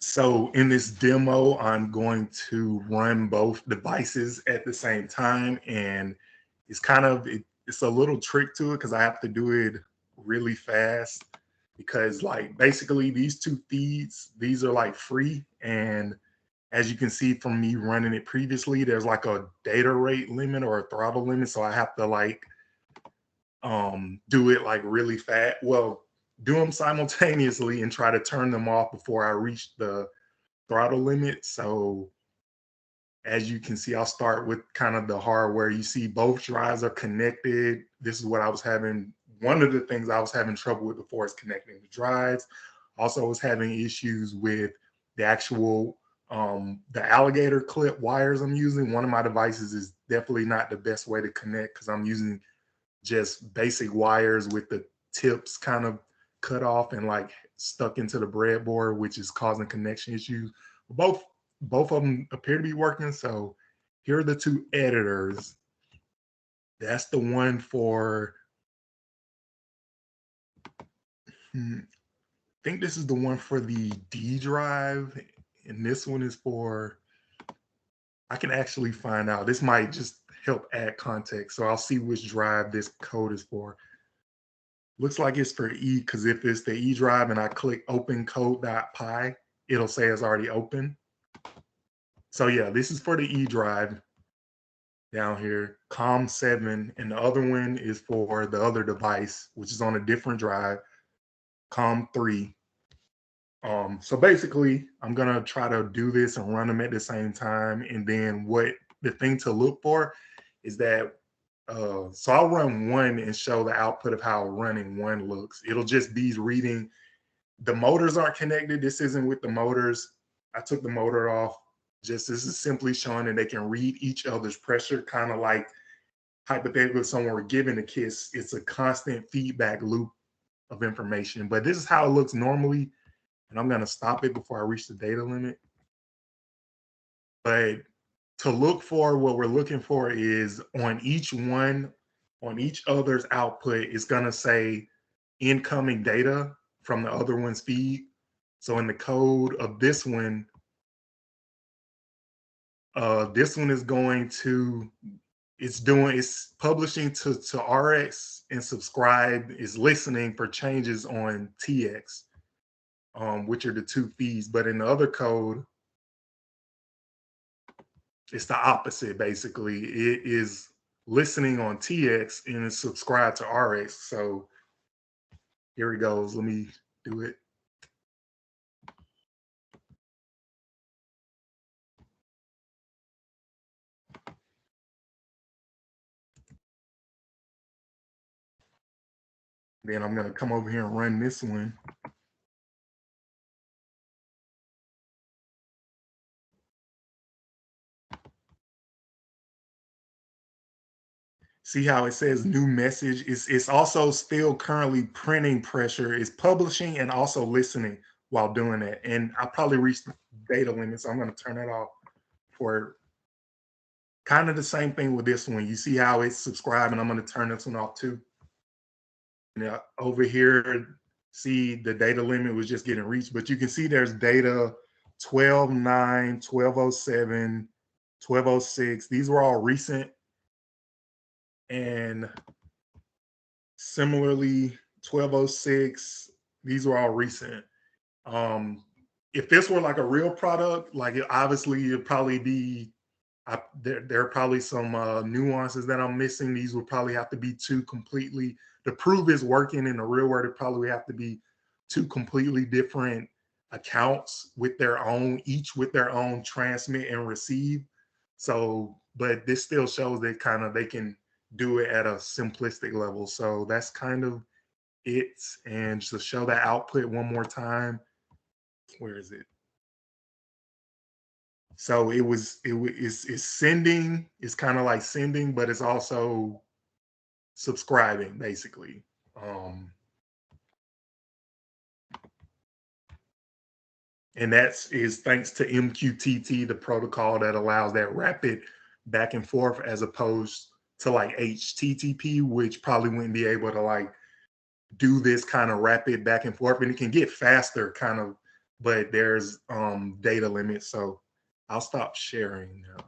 So in this demo, I'm going to run both devices at the same time, and it's kind of it's a little trick to it because I have to do it really fast because like basically these two feeds, these are like free, and as you can see from me running it previously, there's like a data rate limit or a throttle limit, so I have to like do it like really fast. Well, do them simultaneously and try to turn them off before I reach the throttle limit. So as you can see, I'll start with kind of the hardware. You see both drives are connected. This is what I was having. One of the things I was having trouble with before is connecting the drives. Also was having issues with the actual the alligator clip wires I'm using. One of my devices is definitely not the best way to connect because I'm using just basic wires with the tips kind of cut off and like stuck into the breadboard, which is causing connection issues. Both of them appear to be working. So here are the two editors. That's the one for, I think this is the one for the D drive, and this one is for, I can actually find out. This might just help add context. So I'll see which drive this code is for. Looks like it's for E because if it's the E drive and I click open code.py, it'll say it's already open. So yeah, this is for the E drive down here, COM7, and the other one is for the other device, which is on a different drive, COM3. So basically, I'm gonna try to do this and run them at the same time. And then what the thing to look for is that, so I'll run one and show the output of how running one looks. It'll just be reading, the motors aren't connected. This isn't with the motors. I took the motor off. Just this is simply showing that they can read each other's pressure, kind of like hypothetically if someone were giving a kiss. It's a constant feedback loop of information. But this is how it looks normally. And I'm going to stop it before I reach the data limit. But to look for, what we're looking for is on each other's output, it's going to say incoming data from the other one's feed. So in the code of this one is going to, it's publishing to RX, and subscribe is listening for changes on TX, which are the two feeds. But in the other code, it's the opposite. Basically, it is listening on TX and it's subscribed to RX. So here he goes. Let me do it. Then I'm going to come over here and run this one. See how it says new message? It's also still currently printing pressure. It's publishing and also listening while doing it. And I probably reached the data limit, so I'm going to turn it off for kind of the same thing with this one. You see how it's subscribing? I'm going to turn this one off too. Now over here, see the data limit was just getting reached, but you can see there's data 12.9, 12.07, 12.06. These were all recent. And similarly, 12.06, these were all recent. If this were like a real product, like obviously it'd probably be, there are probably some nuances that I'm missing. These would probably have to be two completely, to prove it's working in the real world, it probably have to be two completely different accounts with their own, each with their own transmit and receive. So, but this still shows that kind of they can do it at a simplistic level. So that's kind of it. And to show that output one more time, where is it? So it's sending, it's kind of like sending, but it's also subscribing basically. And that is thanks to MQTT, the protocol that allows that rapid back and forth, as opposed to like HTTP, which probably wouldn't be able to like do this kind of rapid back and forth, and it can get faster kind of, but there's data limits. So I'll stop sharing now.